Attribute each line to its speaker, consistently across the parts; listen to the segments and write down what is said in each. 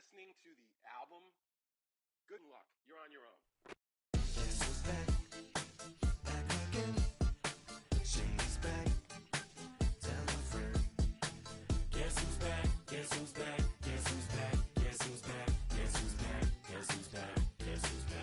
Speaker 1: listening to the album, good luck. You're on your own.
Speaker 2: Guess who's back? Back again. She's back. Tell a friend. Guess who's back? Guess who's back? Guess who's back? Guess who's back? Guess who's back? Guess who's back? Guess who's back?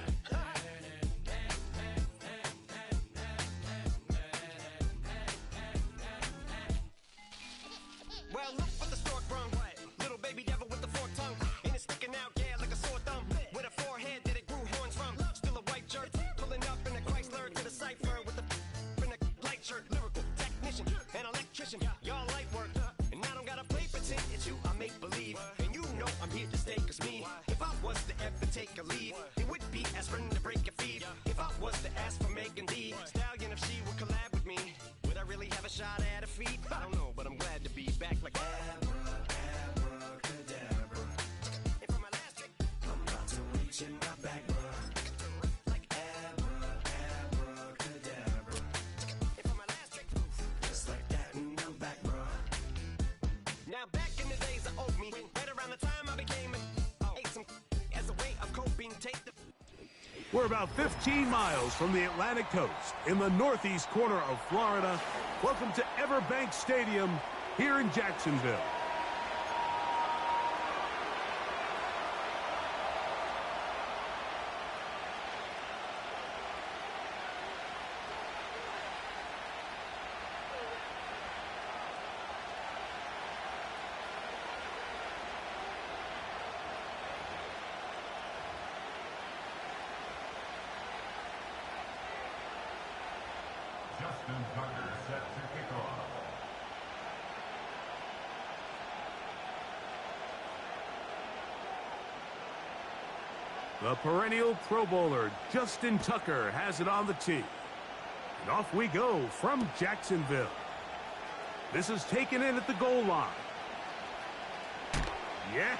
Speaker 3: Well, look what the stork brung. Little baby devil with the forked tongue. And it's sticking out, yeah, like a sore thumb. With a forehead that it grew horns from. Still a white jerk. Pulling up in a Chrysler to the cipher with a in a light shirt. Lyrical technician, an electrician. Y'all light work. And I don't gotta play pretend. It's you I make believe. And you know I'm here to stay, cause me. If I was to ever take a leave, it would be aspirin to break your feet. If I was to ask for Megan D Stallion, if she would collab with me, would I really have a shot at her feet? I don't know, but I'm glad to be back like
Speaker 2: Abracadabra.
Speaker 3: And for my last trick,
Speaker 2: I'm about to reach in my back, bruh.
Speaker 3: like
Speaker 2: Abracadabra.
Speaker 3: and for my last trick,
Speaker 2: Just like that, and I'm back, bruh.
Speaker 3: now back in the days of owed me, right around the time I became ate some as a way of coping. Take the
Speaker 4: We're about 15 miles from the Atlantic coast in the northeast corner of Florida. Welcome to Everbank Stadium here in Jacksonville.
Speaker 5: Justin Tucker set to kick off.
Speaker 4: The perennial Pro Bowler, Justin Tucker, has it on the tee. And off we go from Jacksonville. This is taken in at the goal line. Yeah!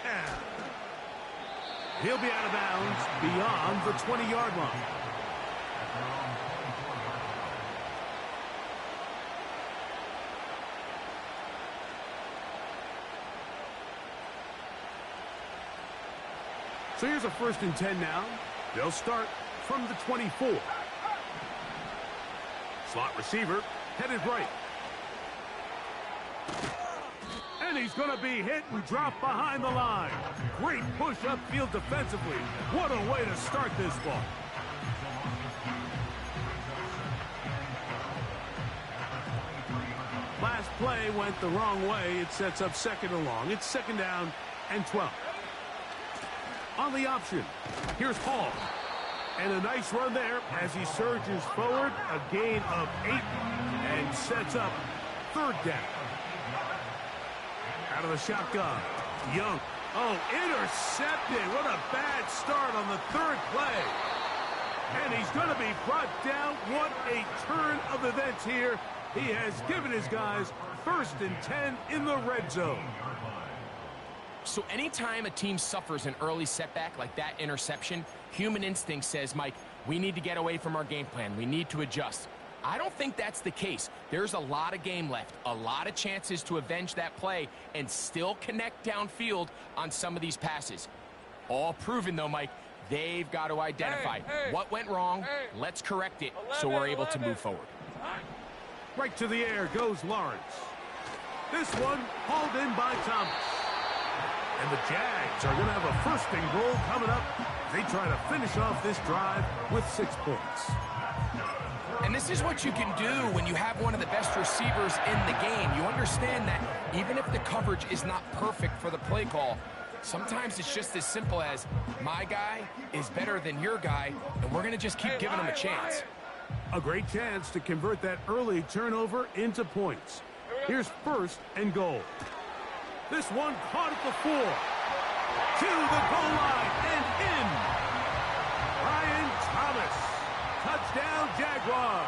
Speaker 4: He'll be out of bounds beyond the 20-yard line. So here's a 1st and 10 now. They'll start from the 24. Slot receiver headed right. And he's going to be hit and dropped behind the line. Great push upfield defensively. What a way to start this ball. Last play went the wrong way. It sets up 2nd and long. It's 2nd down and 12. On the option, here's Hall. And a nice run there as he surges forward, a gain of 8, and sets up 3rd down. Out of the shotgun, Young. Oh, intercepted. What a bad start on the 3rd play. And he's going to be brought down. What a turn of events here. He has given his guys 1st and 10 in the red zone.
Speaker 6: So anytime a team suffers an early setback like that interception, human instinct says, Mike, we need to get away from our game plan. We need to adjust. I don't think that's the case. There's a lot of game left, a lot of chances to avenge that play and still connect downfield on some of these passes. All proven, though, Mike, they've got to identify what went wrong. Let's correct it so we're able to move forward.
Speaker 4: Right to the air goes Lawrence. This one hauled in by Thomas. And the Jags are going to have a 1st and goal coming up. They try to finish off this drive with 6 points.
Speaker 6: And this is what you can do when you have one of the best receivers in the game. You understand that even if the coverage is not perfect for the play call, sometimes it's just as simple as, my guy is better than your guy, and we're going to just keep giving him a chance.
Speaker 4: A great chance to convert that early turnover into points. Here's 1st and goal. This one caught at the 4. To the goal line and in. Ryan Thomas. Touchdown, Jaguars.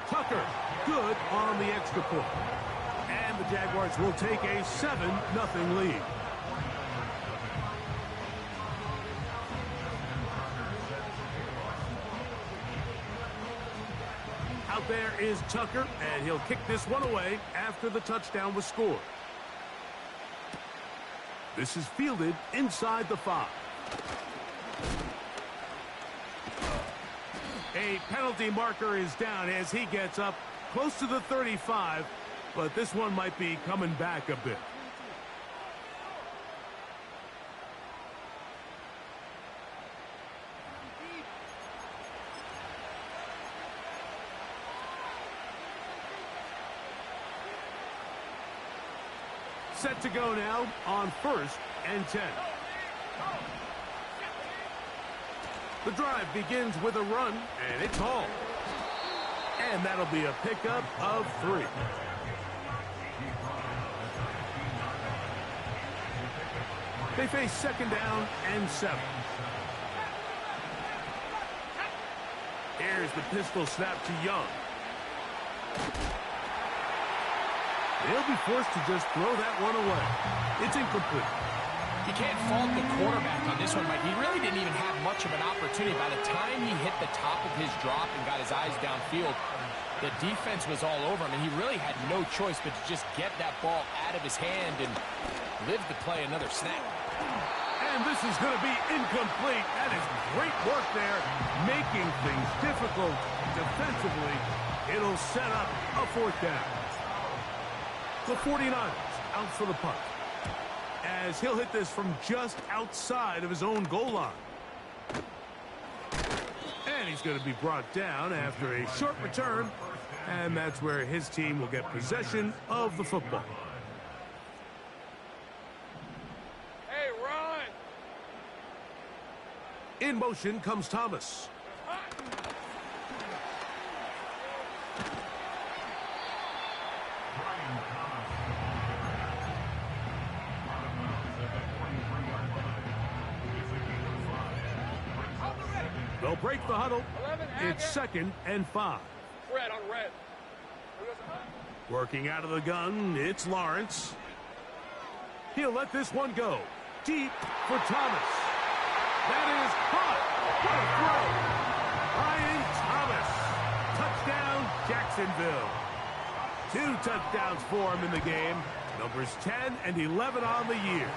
Speaker 4: Tucker, good on the extra point. And the Jaguars will take a 7-0 lead. Out there is Tucker, and he'll kick this one away after the touchdown was scored. This is fielded inside the 5. A penalty marker is down as he gets up close to the 35, but this one might be coming back a bit. Set to go now on 1st and 10. The drive begins with a run, and it's hauled. And that'll be a pickup of 3. They face 2nd down and 7. Here's the pistol snap to Young. They'll be forced to just throw that one away. It's incomplete.
Speaker 6: You can't fault the quarterback on this one, Mike. He really didn't even have much of an opportunity. By the time he hit the top of his drop and got his eyes downfield, the defense was all over him, and he really had no choice but to just get that ball out of his hand and live to play another snap.
Speaker 4: And this is going to be incomplete. That is great work there, making things difficult defensively. It'll set up a 4th down. The 49ers out for the punt, as he'll hit this from just outside of his own goal line. And he's going to be brought down after a short return, and that's where his team will get possession of the football.
Speaker 1: Hey, run!
Speaker 4: In motion comes Thomas. They'll break the huddle. It's 2nd and 5.
Speaker 1: Red on red.
Speaker 4: Working out of the gun, it's Lawrence. He'll let this one go. Deep for Thomas. That is caught. What a throw. Ryan Thomas. Touchdown, Jacksonville. 2 touchdowns for him in the game. Numbers 10 and 11 on the year.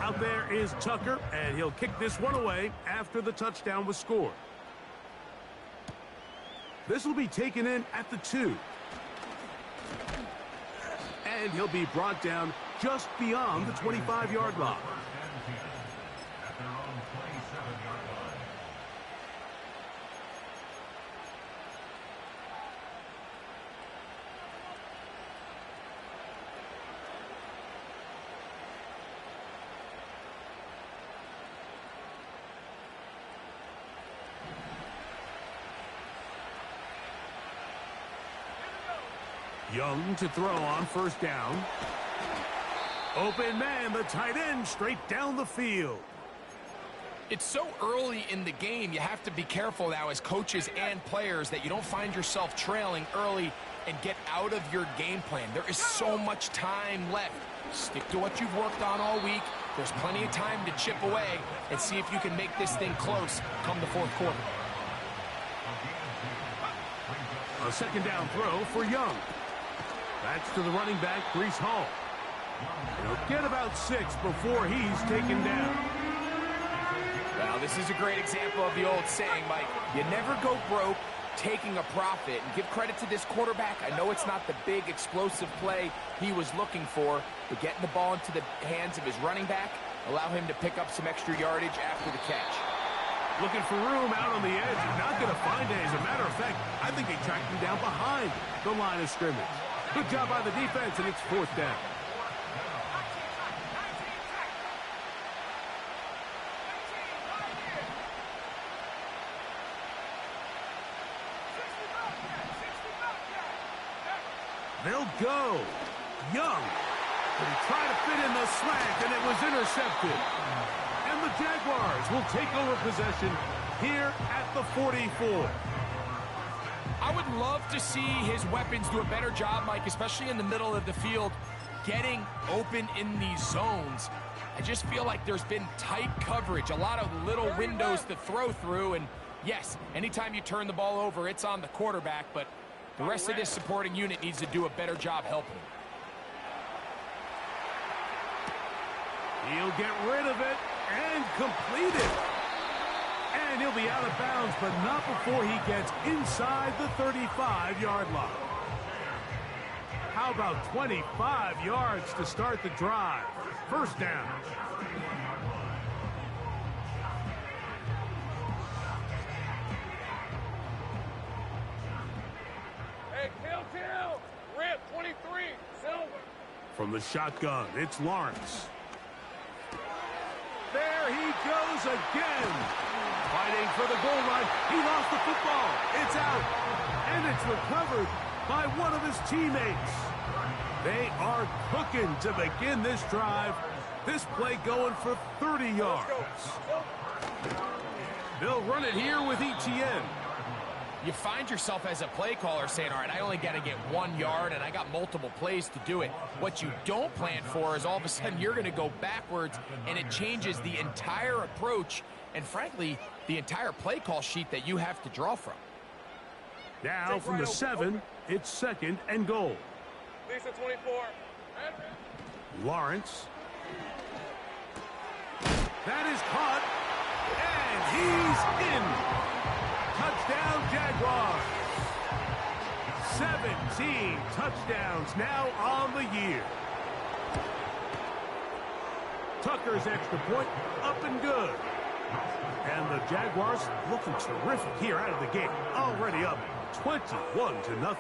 Speaker 4: Out there is Tucker, and he'll kick this one away after the touchdown was scored. This will be taken in at the 2. And he'll be brought down just beyond the 25-yard line.
Speaker 5: At their own 27-yard line.
Speaker 4: Young to throw on 1st down. Open man, the tight end, straight down the field.
Speaker 6: It's so early in the game, you have to be careful now as coaches and players that you don't find yourself trailing early and get out of your game plan. There is so much time left. Stick to what you've worked on all week. There's plenty of time to chip away and see if you can make this thing close come the 4th quarter.
Speaker 4: A 2nd down throw for Young. That's to the running back, Breece Hall. He'll get about 6 before he's taken down.
Speaker 6: Well, this is a great example of the old saying, Mike. You never go broke taking a profit. And give credit to this quarterback. I know it's not the big explosive play he was looking for, but getting the ball into the hands of his running back, allow him to pick up some extra yardage after the catch.
Speaker 4: Looking for room out on the edge. Not going to find it. As a matter of fact, I think they tracked him down behind the line of scrimmage. Good job by the defense, and it's 4th down. They'll go. Young. But he tried to fit in the slant, and it was intercepted. And the Jaguars will take over possession here at the 44.
Speaker 6: I would love to see his weapons do a better job, Mike, especially in the middle of the field, getting open in these zones. I just feel like there's been tight coverage, a lot of little windows to throw through, and Yes, anytime you turn the ball over, it's on the quarterback, but the rest of this supporting unit needs to do a better job helping him.
Speaker 4: He'll get rid of it and complete it. And he'll be out of bounds, but not before he gets inside the 35-yard line. How about 25 yards to start the drive? First down.
Speaker 1: Hey, kill. Rip, 23, Silver.
Speaker 4: From the shotgun, it's Lawrence. There he goes again. Fighting for the goal line. He lost the football. It's out. And it's recovered by one of his teammates. They are cooking to begin this drive. This play going for 30 yards. They'll run it here with Etienne.
Speaker 6: You find yourself as a play caller saying, all right, I only got to get 1 yard and I got multiple plays to do it. What you don't plan for is all of a sudden you're going to go backwards and it changes the entire approach and, frankly, the entire play call sheet that you have to draw from.
Speaker 4: Now from the 7, it's second and goal.
Speaker 1: Lisa, 24.
Speaker 4: Lawrence. That is caught. And he's in. Touchdown, Jaguars. 17 touchdowns now on the year. Tucker's extra point up and good. And the Jaguars looking terrific here out of the gate. Already up 21-0.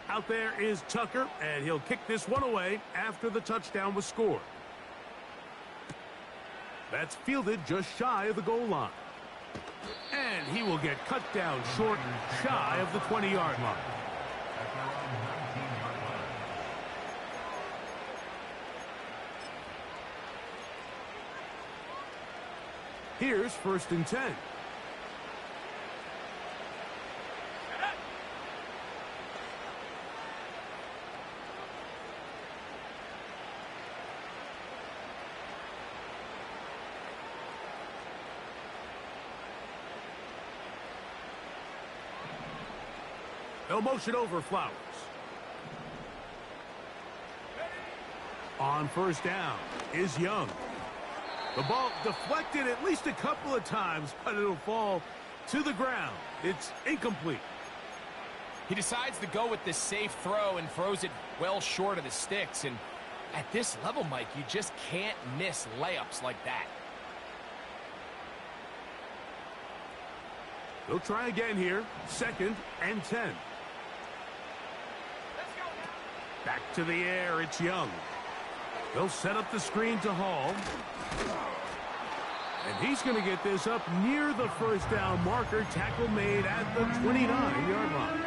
Speaker 4: Out there is Tucker, and he'll kick this one away after the touchdown was scored. That's fielded just shy of the goal line. And he will get cut down short, shy of the 20-yard line. Here's first and 10. They'll motion over Flowers. On first down is Young. The ball deflected at least a couple of times, but it'll fall to the ground. It's incomplete.
Speaker 6: He decides to go with this safe throw and throws it well short of the sticks. And at this level, Mike, you just can't miss layups like that.
Speaker 4: They'll try again here. Second and 10. Back to the air, it's Young. They'll set up the screen to Hall. And he's going to get this up near the first down marker. Tackle made at the 29-yard line.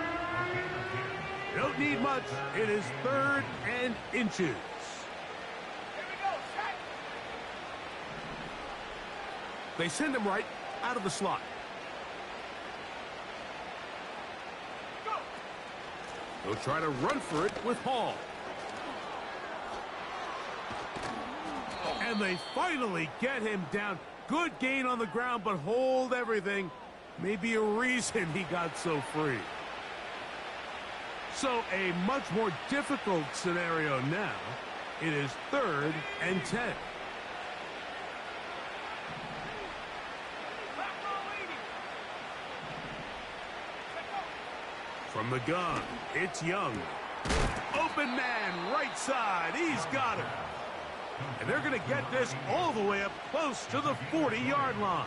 Speaker 4: Don't need much. It is third and inches. They send him right out of the slot. They'll try to run for it with Hall. And they finally get him down. Good gain on the ground, but hold everything. Maybe a reason he got so free. So a much more difficult scenario now. It is third and 10. From the gun, it's Young. Open man, right side. He's got him. And they're going to get this all the way up close to the 40-yard line.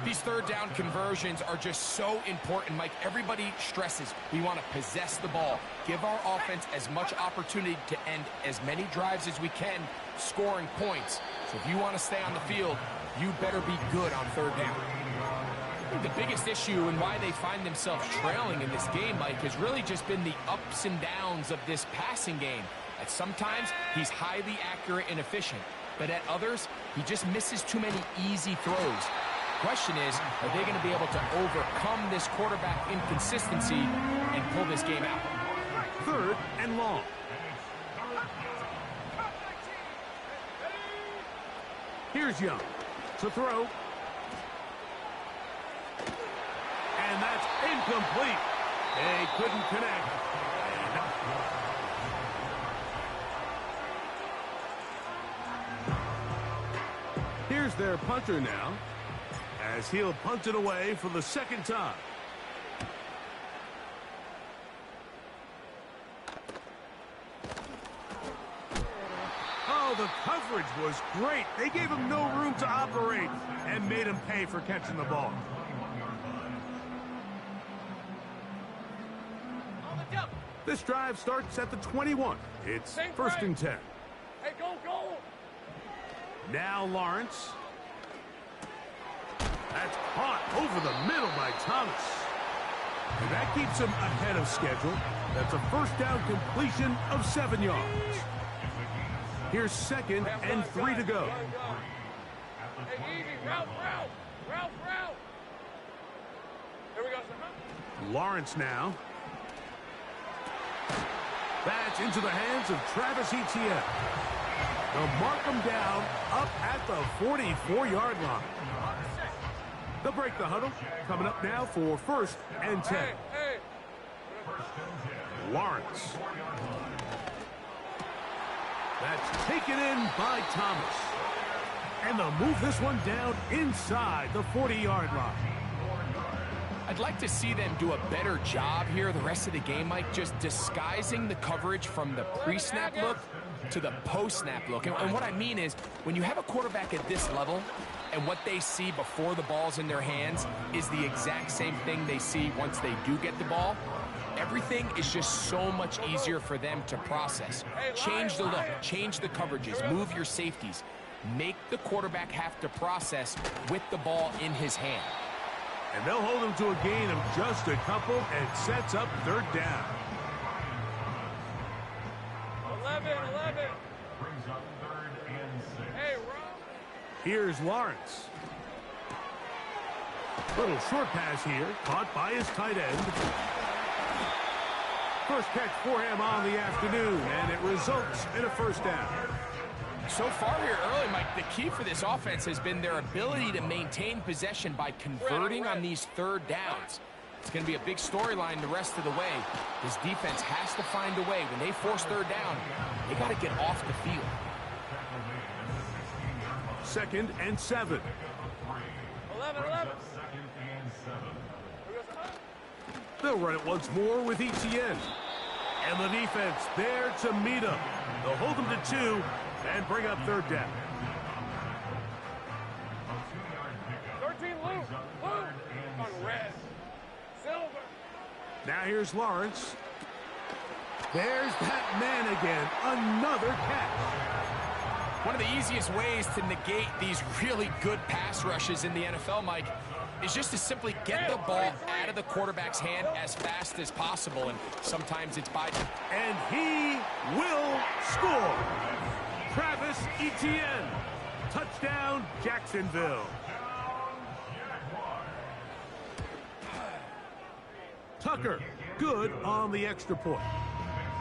Speaker 6: These third down conversions are just so important, Mike. Everybody stresses we want to possess the ball, give our offense as much opportunity to end as many drives as we can, scoring points. So if you want to stay on the field, you better be good on third down. I think the biggest issue and why they find themselves trailing in this game, Mike, has really just been the ups and downs of this passing game. At sometimes, he's highly accurate and efficient, but at others, he just misses too many easy throws. Question is, are they going to be able to overcome this quarterback inconsistency and pull this game out?
Speaker 4: 3rd and long. Here's Young to throw. And that's incomplete. They couldn't connect. Here's their punter now, as he'll punt it away for the 2nd time. Oh, the coverage was great. They gave him no room to operate and made him pay for catching the ball. This drive starts at the 21. It's 1st and 10.
Speaker 1: Hey, go, go!
Speaker 4: Now Lawrence. That's caught over the middle by Thomas. And that keeps him ahead of schedule. That's a 1st down completion of 7 yards. Here's 2nd and 3 to go.
Speaker 1: Hey, easy, route. Here we go, sir.
Speaker 4: Lawrence now. That's into the hands of Travis Etienne. They'll mark him down up at the 44-yard line. They'll break the huddle. Coming up now for 1st and 10.
Speaker 1: Hey.
Speaker 4: Lawrence. That's taken in by Thomas. And they'll move this one down inside the 40-yard line.
Speaker 6: I'd like to see them do a better job here the rest of the game, Mike, just disguising the coverage from the pre-snap look to the post-snap look. And what I mean is, when you have a quarterback at this level and what they see before the ball's in their hands is the exact same thing they see once they do get the ball, everything is just so much easier for them to process. Change the look, change the coverages, move your safeties. Make the quarterback have to process with the ball in his hand.
Speaker 4: And they'll hold him to a gain of just a couple and sets up 3rd down.
Speaker 1: 11.
Speaker 5: Brings up 3rd and 6.
Speaker 1: Hey, Rob.
Speaker 4: Here's Lawrence. Little short pass here, caught by his tight end. First catch for him on the afternoon, and it results in a 1st down.
Speaker 6: So far here early, Mike, the key for this offense has been their ability to maintain possession by converting on these 3rd downs. It's going to be a big storyline the rest of the way. This defense has to find a way. When they force 3rd down, they got to get off the field.
Speaker 4: 2nd and 7.
Speaker 1: 11.
Speaker 4: They'll run it once more with Etienne. And the defense there to meet him. They'll hold him to 2 and bring up 3rd down.
Speaker 1: 13, Luke. On red. Silver.
Speaker 4: Now here's Lawrence. There's that man again. Another catch.
Speaker 6: One of the easiest ways to negate these really good pass rushes in the NFL, Mike, is just to simply get the ball out of the quarterback's hand as fast as possible, and sometimes it's by...
Speaker 4: And he will score. Travis Etienne. Touchdown, Jacksonville. Tucker, good on the extra point.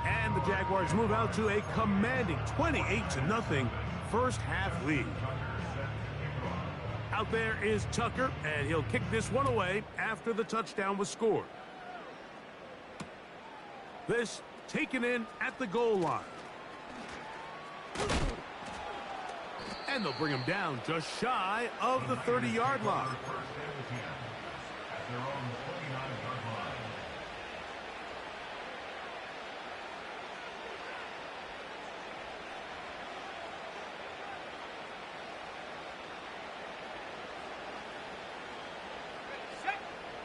Speaker 4: And the Jaguars move out to a commanding 28-0 first half lead. Out there is Tucker, and he'll kick this one away after the touchdown was scored. This taken in at the goal line. And they'll bring him down just shy of the 30-yard line.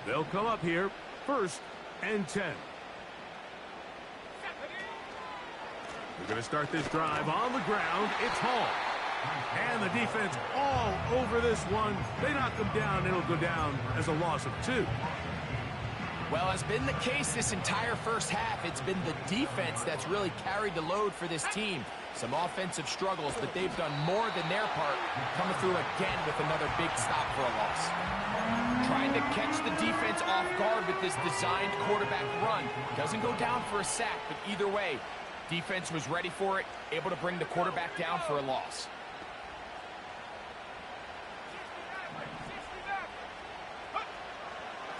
Speaker 4: They'll come up here, 1st and 10. They're going to start this drive on the ground. It's Hall. And the defense all over this one. They knock them down. It'll go down as a loss of 2.
Speaker 6: Well, as been the case this entire first half, it's been the defense that's really carried the load for this team. Some offensive struggles, but they've done more than their part, coming through again with another big stop for a loss. Trying to catch the defense off guard with this designed quarterback run. Doesn't go down for a sack, but either way, defense was ready for it, able to bring the quarterback down for a loss.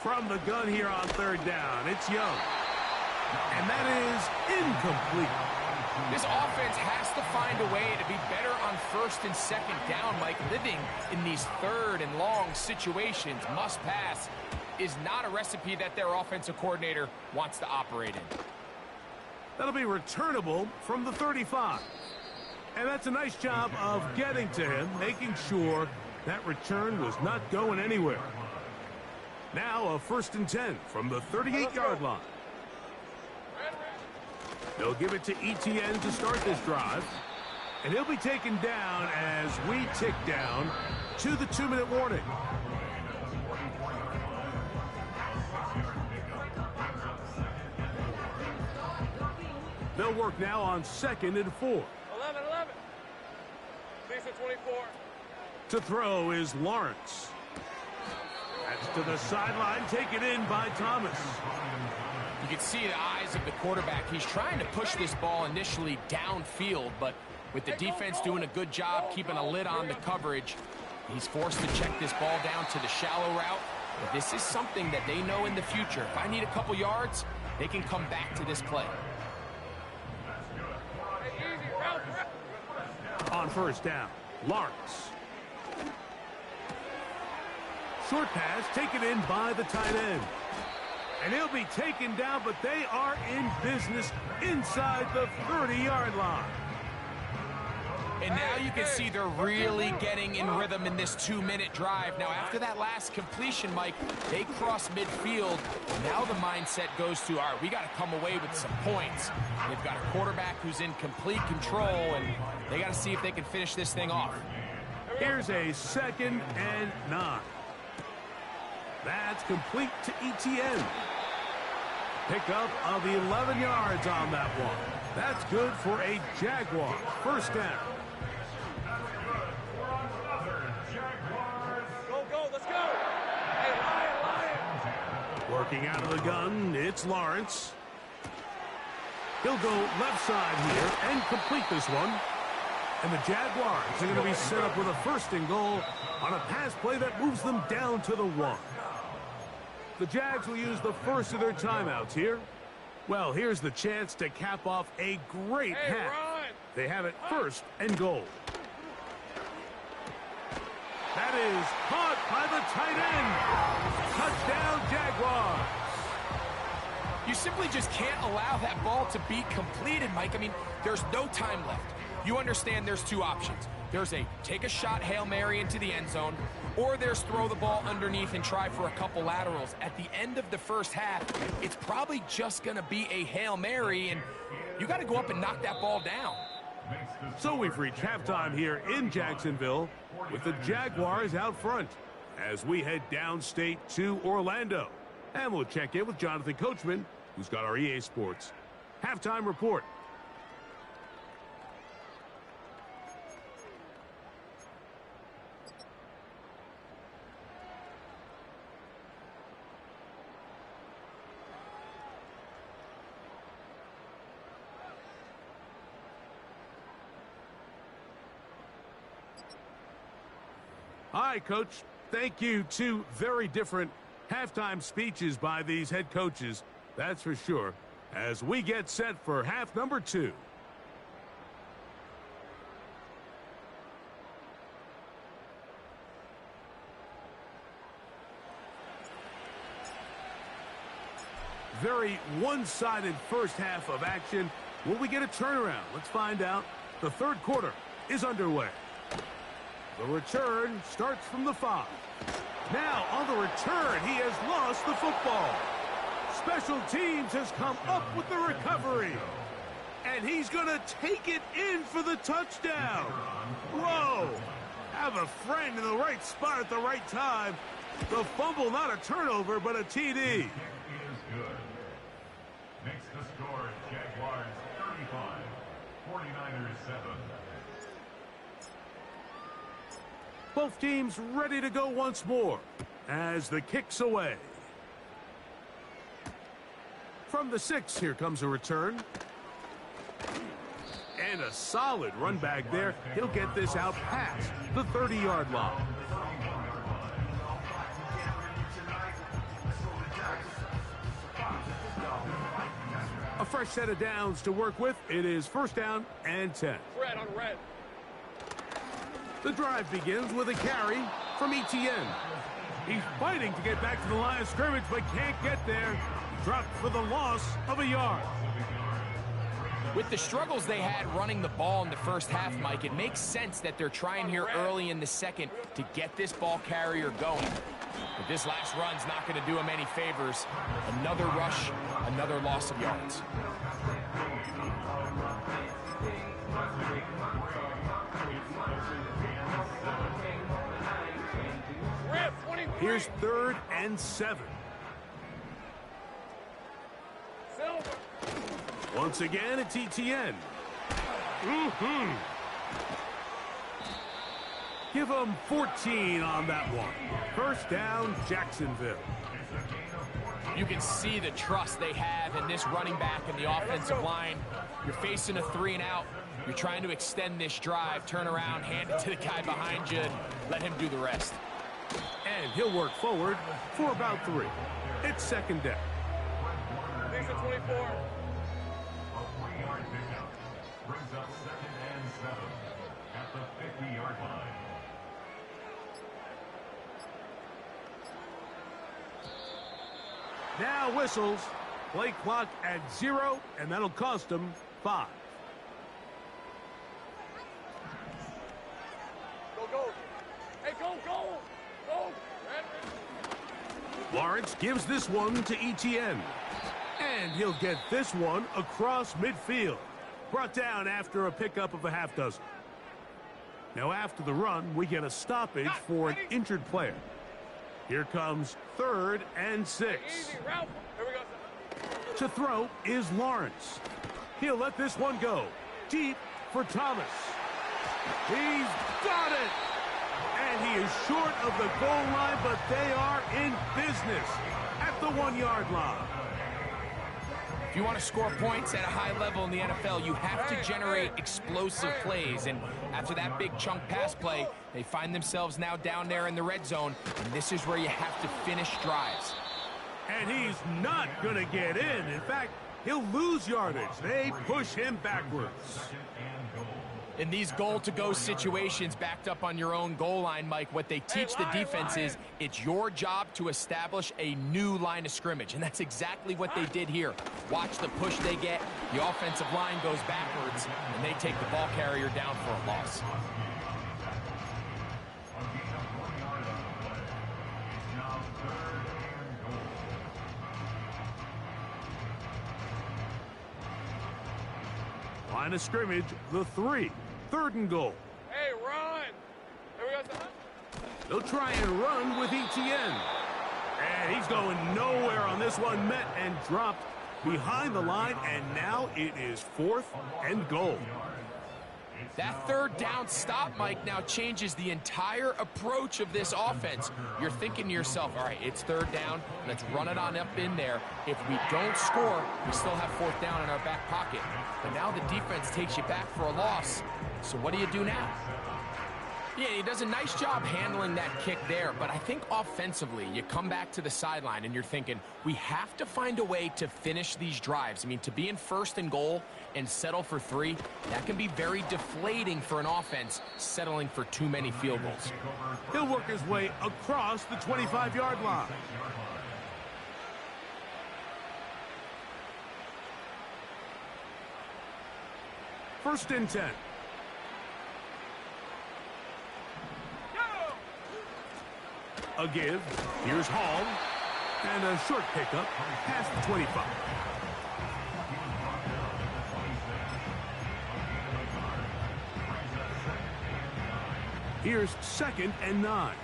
Speaker 4: From the gun here on 3rd down, it's Young. And that is incomplete.
Speaker 6: This offense has to find a way to be better on 1st and 2nd down, Mike. Living in these 3rd and long situations, must pass, is not a recipe that their offensive coordinator wants to operate in.
Speaker 4: That'll be returnable from the 35. And that's a nice job of getting to him, making sure that return was not going anywhere. Now a 1st and 10 from the 38-yard line. They'll give it to Etienne to start this drive. And he'll be taken down as we tick down to the 2-minute warning. They'll work now on 2nd and 4.
Speaker 1: 11. Decent 24.
Speaker 4: To throw is Lawrence. That's to the sideline, taken in by Thomas.
Speaker 6: You can see the eyes of the quarterback. He's trying to push this ball initially downfield, but with the defense doing a good job keeping a lid on the coverage, he's forced to check this ball down to the shallow route. But this is something that they know in the future. If I need a couple yards, they can come back to this play.
Speaker 4: On 1st down, Lawrence. Short pass taken in by the tight end. And he'll be taken down, but they are in business inside the 30-yard line.
Speaker 6: And now you can see they're really getting in rhythm in this 2-minute drive. Now, after that last completion, Mike, they cross midfield. Now the mindset goes to, all right, we got to come away with some points. They've got a quarterback who's in complete control, and they got to see if they can finish this thing off.
Speaker 4: Here's a 2nd and 9. That's complete to Etienne. Pickup of 11 yards on that one. That's good for a Jaguar 1st down.
Speaker 1: Go, let's go. Hey, Lion.
Speaker 4: Working out of the gun, it's Lawrence. He'll go left side here and complete this one. And the Jaguars are going to be set up with a 1st and goal on a pass play that moves them down to the 1. The Jags will use the first of their timeouts here. Well, here's the chance to cap off a great half. They have it 1st and goal. That is caught by the tight end. Touchdown, Jaguars.
Speaker 6: You simply just can't allow that ball to be completed, Mike. I mean, there's no time left. You understand there's 2 options. There's a take a shot Hail Mary into the end zone, or there's throw the ball underneath and try for a couple laterals. At the end of the first half, it's probably just going to be a Hail Mary, and you got to go up and knock that ball down.
Speaker 4: So we've reached halftime here in Jacksonville with the Jaguars out front as we head downstate to Orlando. And we'll check in with Jonathan Coachman, who's got our EA Sports halftime report. Hi, Coach. Thank you. 2 very different halftime speeches by these head coaches, that's for sure, as we get set for half number 2. Very one-sided first half of action. Will we get a turnaround? Let's find out. The 3rd quarter is underway. The return starts from the 5. Now, on the return, he has lost the football. Special teams has come up with the recovery. And he's going to take it in for the touchdown. Whoa! Have a friend in the right spot at the right time. The fumble, not a turnover, but a TD.
Speaker 5: Is good. Makes the score Jaguars 35, 49ers 7.
Speaker 4: Both teams ready to go once more as the kick's away. From the 6, here comes a return. And a solid run back there. He'll get this out past the 30-yard line. A fresh set of downs to work with. It is first down and 10.
Speaker 1: Red on red.
Speaker 4: The drive begins with a carry from Etienne. He's fighting to get back to the line of scrimmage, but can't get there. Dropped for the loss of a yard.
Speaker 6: With the struggles they had running the ball in the first half, Mike, it makes sense that they're trying here early in the second to get this ball carrier going. But this last run's not going to do him any favors. Another rush, another loss of yards.
Speaker 4: Here's 3rd and 7. Once again, it's Etienne. Give them 14 on that one. First down, Jacksonville.
Speaker 6: You can see the trust they have in this running back and the offensive line. You're facing a 3 and out. You're trying to extend this drive, turn around, hand it to the guy behind you, and let him do the rest.
Speaker 4: And he'll work forward for about 3. It's second down.
Speaker 1: These are 24.
Speaker 5: A 3-yard pickup brings up 2nd and 7 at the 50-yard line.
Speaker 4: Now whistles. Play clock at 0, and that'll cost them 5.
Speaker 1: Go, go. Hey, go, go. Go. Red.
Speaker 4: Lawrence gives this one to Etienne. And he'll get this one across midfield. Brought down after a pickup of a half dozen. Now after the run, we get a stoppage for an injured player. Here comes 3rd and 6.
Speaker 1: Easy, Ralph. Here we go.
Speaker 4: To throw is Lawrence. He'll let this one go. Deep for Thomas. He's got it! And he is short of the goal line, but they are in business at the 1-yard line.
Speaker 6: If you want to score points at a high level in the NFL, you have to generate explosive plays. And after that big chunk pass play, they find themselves now down there in the red zone. And this is where you have to finish drives.
Speaker 4: And he's not going to get in. In fact, he'll lose yardage. They push him backwards.
Speaker 6: In these goal-to-go situations backed up on your own goal line, Mike, what they teach the defense is it's your job to establish a new line of scrimmage, and that's exactly what they did here. Watch the push they get. The offensive line goes backwards, and they take the ball carrier down for a loss.
Speaker 4: Line of scrimmage, the 3. 3rd and goal.
Speaker 1: Hey, run. Here we go.
Speaker 4: They'll try and run with Etienne. And he's going nowhere on this one. Met and dropped behind the line. And now it is 4th and goal.
Speaker 6: That 3rd down stop, Mike, now changes the entire approach of this offense. You're thinking to yourself, all right, it's 3rd down. Let's run it on up in there. If we don't score, we still have 4th down in our back pocket. But now the defense takes you back for a loss. So what do you do now? Yeah, he does a nice job handling that kick there, but I think offensively, you come back to the sideline and you're thinking, we have to find a way to finish these drives. I mean, to be in 1st and goal and settle for 3, that can be very deflating for an offense settling for too many field goals.
Speaker 4: He'll work his way across the 25-yard line. First and 10. A give. Here's Hall. And a short pickup past the 25. Here's 2nd and 9.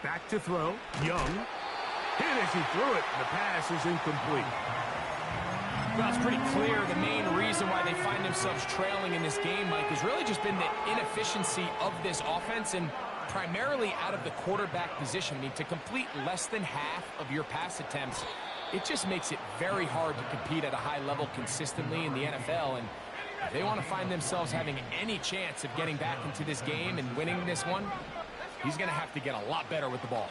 Speaker 4: Back to throw. Young. Hit as he threw it. The pass is incomplete.
Speaker 6: Well, it's pretty clear the main reason why they find themselves trailing in this game, Mike, has really just been the inefficiency of this offense and primarily out of the quarterback position. I mean, to complete less than half of your pass attempts, it just makes it very hard to compete at a high level consistently in the NFL. And if they want to find themselves having any chance of getting back into this game and winning this one, he's going to have to get a lot better with the ball.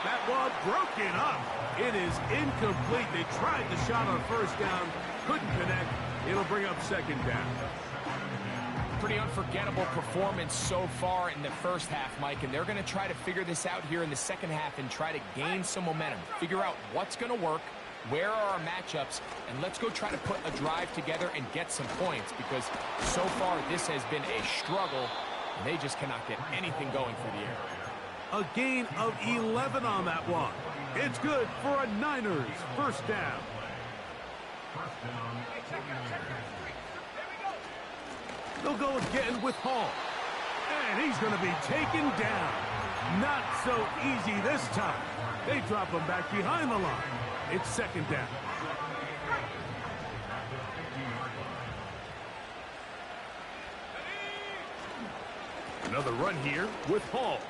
Speaker 4: That ball broken up. It is incomplete. They tried the shot on 1st down. Couldn't connect. It'll bring up 2nd down.
Speaker 6: Pretty unforgettable performance so far in the first half, Mike, and they're going to try to figure this out here in the second half and try to gain some momentum. Figure out what's going to work, where are our matchups, and let's go try to put a drive together and get some points, because so far this has been a struggle, and they just cannot get anything going through the air.
Speaker 4: A gain of 11 on that one. It's good for a Niners 1st down. They'll go again with Hall. And he's going to be taken down. Not so easy this time. They drop him back behind the line. It's 2nd down. Another run here with Hall.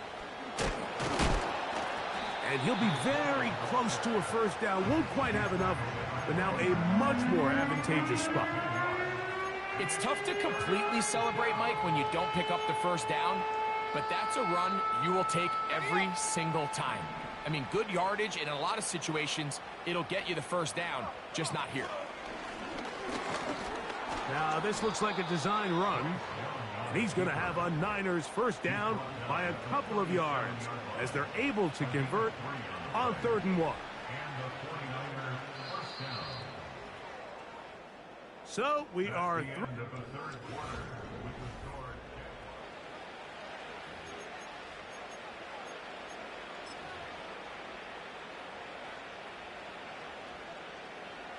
Speaker 4: And he'll be very close to a 1st down. Won't quite have enough, but now a much more advantageous spot.
Speaker 6: It's tough to completely celebrate, Mike, when you don't pick up the 1st down, but that's a run you will take every single time. I mean, good yardage, and in a lot of situations, it'll get you the 1st down, just not here.
Speaker 4: Now, this looks like a design run, and he's going to have a Niners 1st down by a couple of yards as they're able to convert on 3rd and 1. So we are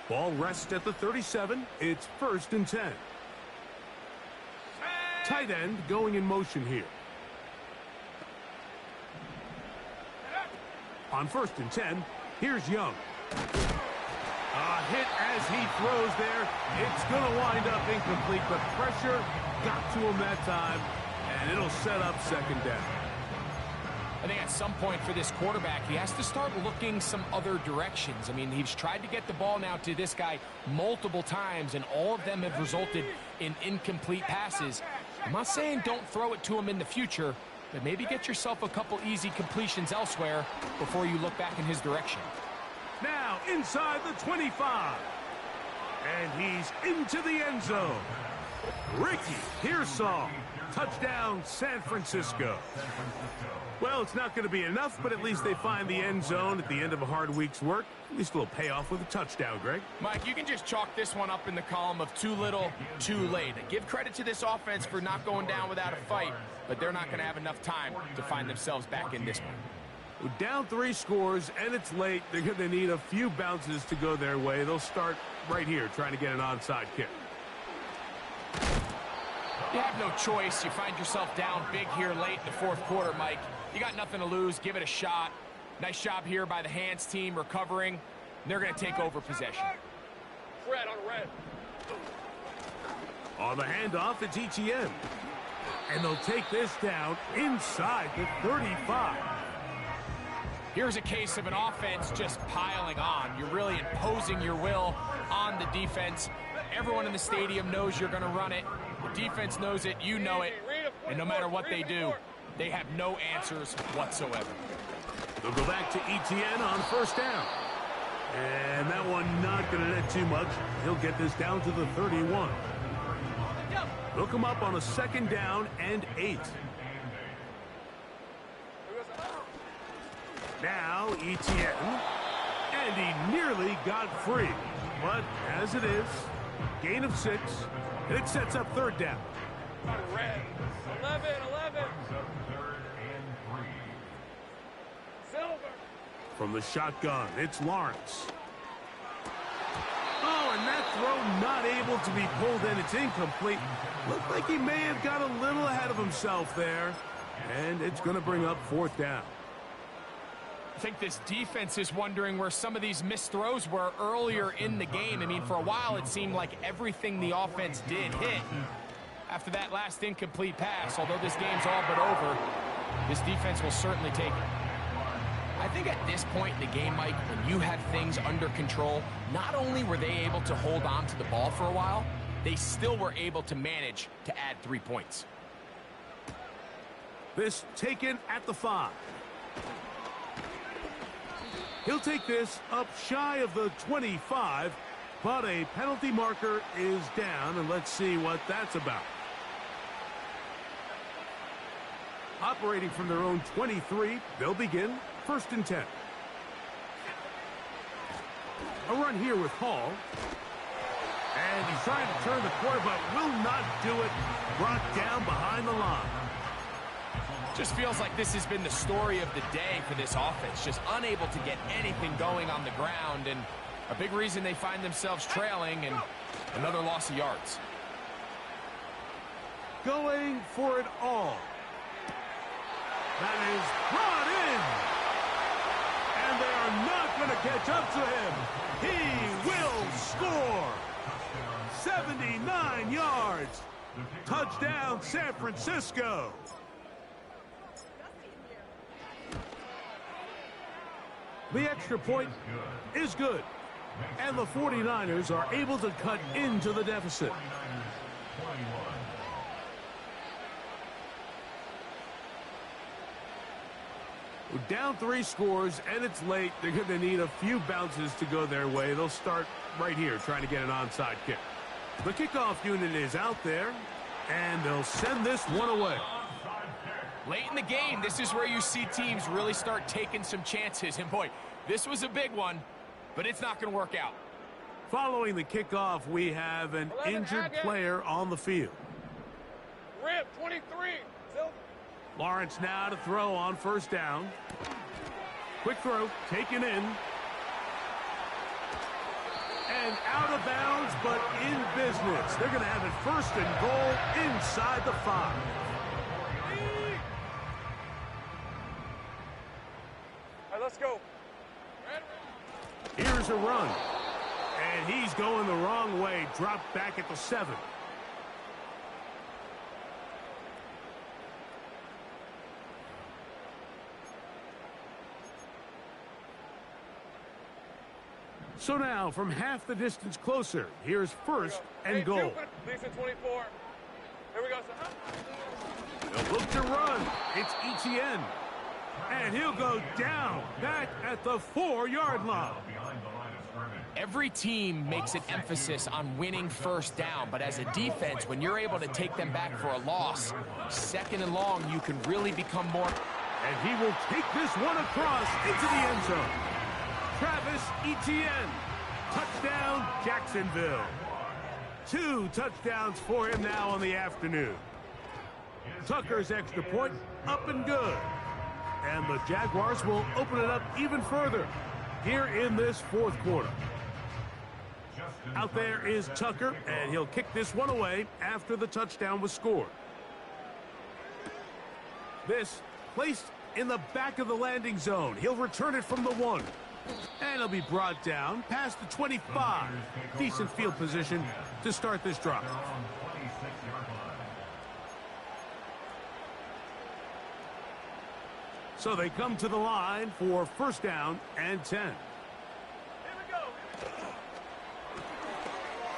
Speaker 4: ball rests at the 37. It's 1st and 10. Tight end going in motion here. On 1st and 10, here's Young. A hit as he throws there. It's going to wind up incomplete, but pressure got to him that time, and it'll set up 2nd down.
Speaker 6: I think at some point for this quarterback, he has to start looking some other directions. I mean, he's tried to get the ball now to this guy multiple times, and all of them have resulted in incomplete passes. I'm not saying don't throw it to him in the future, but maybe get yourself a couple easy completions elsewhere before you look back in his direction.
Speaker 4: Now inside the 25. And he's into the end zone. Ricky Pearsall. Touchdown, San Francisco. Well, it's not going to be enough, but at least they find the end zone at the end of a hard week's work. At least a little payoff with a touchdown, Greg.
Speaker 6: Mike, you can just chalk this one up in the column of too little, too late. Give credit to this offense for not going down without a fight, but they're not going to have enough time to find themselves back in this one.
Speaker 4: Down 3 scores, and it's late. They're going to need a few bounces to go their way. They'll start right here trying to get an onside kick.
Speaker 6: You have no choice. You find yourself down big here late in the 4th quarter, Mike. You got nothing to lose. Give it a shot. Nice job here by the hands team recovering. They're going to take over possession.
Speaker 1: Red on red.
Speaker 4: On the handoff, it's ETN. And they'll take this down inside the 35.
Speaker 6: Here's a case of an offense just piling on. You're really imposing your will on the defense. Everyone in the stadium knows you're going to run it. The defense knows it. You know it. And no matter what they do, they have no answers whatsoever.
Speaker 4: They'll go back to ETN on 1st down. And that one not going to net too much. He'll get this down to the 31. They'll come up on a 2nd down and 8. Now ETN, and he nearly got free. But as it is, gain of 6, and it sets up 3rd down.
Speaker 1: Red. 11.
Speaker 4: From the shotgun, it's Lawrence. Oh, and that throw not able to be pulled in. It's incomplete. Looked like he may have got a little ahead of himself there. And it's going to bring up fourth down.
Speaker 6: I think this defense is wondering where some of these missed throws were earlier in the game. I mean, for a while, it seemed like everything the offense did hit. After that last incomplete pass, although this game's all but over, this defense will certainly take it. I think at this point in the game, Mike, when you have things under control, not only were they able to hold on to the ball for a while, they still were able to manage to add 3 points.
Speaker 4: This taken at the 5. He'll take this up shy of the 25, but a penalty marker is down, and let's see what that's about. Operating from their own 23, they'll begin 1st and 10. A run here with Hall. And he's trying to turn the corner, but will not do it. Brought down behind the line.
Speaker 6: Just feels like this has been the story of the day for this offense. Just unable to get anything going on the ground, and a big reason they find themselves trailing, and another loss of yards.
Speaker 4: Going for it all. That is brought in. And they are not going to catch up to him. He will score. 79 yards. Touchdown, San Francisco. The extra point is good. And the 49ers are able to cut into the deficit. Down 3 scores, and it's late. They're going to need a few bounces to go their way. They'll start right here trying to get an onside kick. The kickoff unit is out there, and they'll send this one away.
Speaker 6: Late in the game, this is where you see teams really start taking some chances. And boy, this was a big one, but it's not going to work out.
Speaker 4: Following the kickoff, we have an injured player on the field.
Speaker 1: Rip, 23.
Speaker 4: Lawrence now to throw on 1st down. Quick throw, taken in. And out of bounds, but in business. They're going to have it 1st and goal inside the 5.
Speaker 1: All right, let's go.
Speaker 4: Here's a run. And he's going the wrong way. Dropped back at the 7. So now, from half the distance closer, here's 1st and goal.
Speaker 1: Decent 24. Here we go.
Speaker 4: They'll look to run. It's Etienne. And he'll go down back at the 4-yard line.
Speaker 6: Every team makes an emphasis on winning 1st down, but as a defense, when you're able to take them back for a loss, 2nd and long, you can really become more.
Speaker 4: And he will take this one across into the end zone. Travis Etienne. Touchdown, Jacksonville. 2 touchdowns for him now on the afternoon. Tucker's extra point up and good. And the Jaguars will open it up even further here in this 4th quarter. Out there is Tucker, and he'll kick this one away after the touchdown was scored. This placed in the back of the landing zone. He'll return it from the 1. And he'll be brought down past the 25. Decent field position to start this drive. So they come to the line for 1st down and 10.
Speaker 1: Here we go.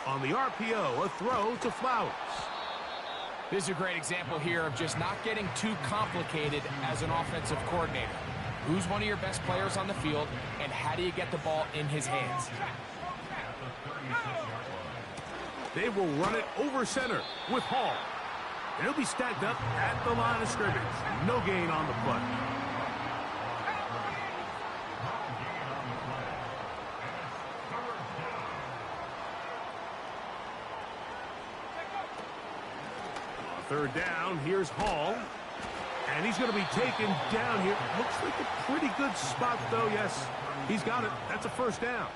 Speaker 4: On the RPO, a throw to Flowers.
Speaker 6: This is a great example here of just not getting too complicated as an offensive coordinator. Who's one of your best players on the field, and how do you get the ball in his hands?
Speaker 4: They will run it over center with Hall. And he'll be stacked up at the line of scrimmage. No gain on the play. On 3rd down, here's Hall. And he's going to be taken down here. Looks like a pretty good spot, though. Yes, he's got it. That's a 1st down.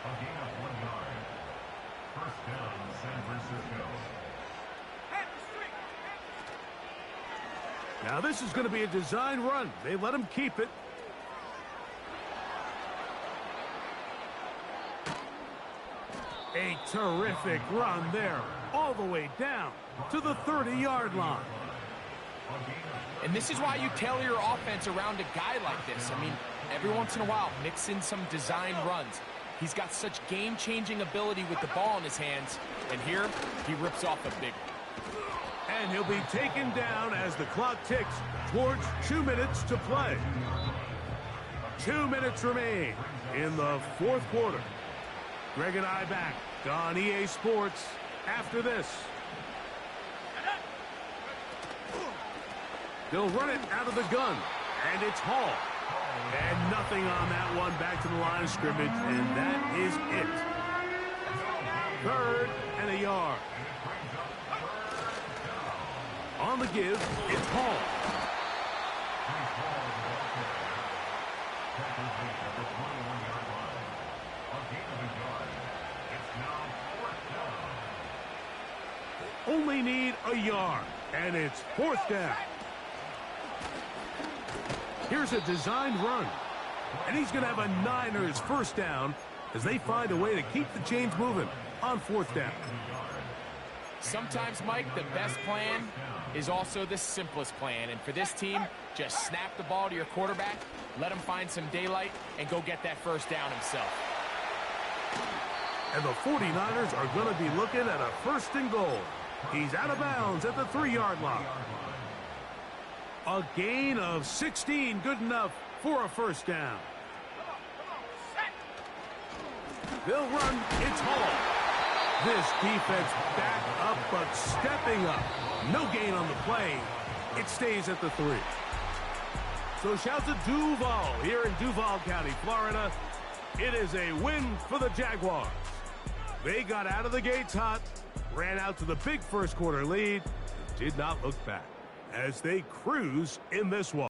Speaker 5: First down, San Francisco.
Speaker 4: Now this is going to be a design run. They let him keep it. A terrific run there, all the way down to the 30-yard line.
Speaker 6: And this is why you tailor your offense around a guy like this. I mean, every once in a while, mix in some design runs. He's got such game-changing ability with the ball in his hands. And here, he rips off a big one.
Speaker 4: And he'll be taken down as the clock ticks towards 2 minutes to play. 2 minutes remain in the fourth quarter. Greg and I back on EA Sports after this. They'll run it out of the gun, and it's Hall. And nothing on that one, back to the line of scrimmage, and that is it. 3rd and a yard. On the give, it's Hall. Only need a yard, and it's 4th down. Here's a designed run, and he's going to have a Niners first down as they find a way to keep the chains moving on 4th down.
Speaker 6: Sometimes, Mike, the best plan is also the simplest plan. And for this team, just snap the ball to your quarterback, let him find some daylight, and go get that first down himself.
Speaker 4: And the 49ers are going to be looking at a 1st and goal. He's out of bounds at the 3-yard line. A gain of 16, good enough for a first down. They'll run, it's Hall. This defense back up, but stepping up. No gain on the play. It stays at the 3. So shout to Duval here in Duval County, Florida. It is a win for the Jaguars. They got out of the gates hot, ran out to the big first quarter lead, and did not look back as they cruise in this one.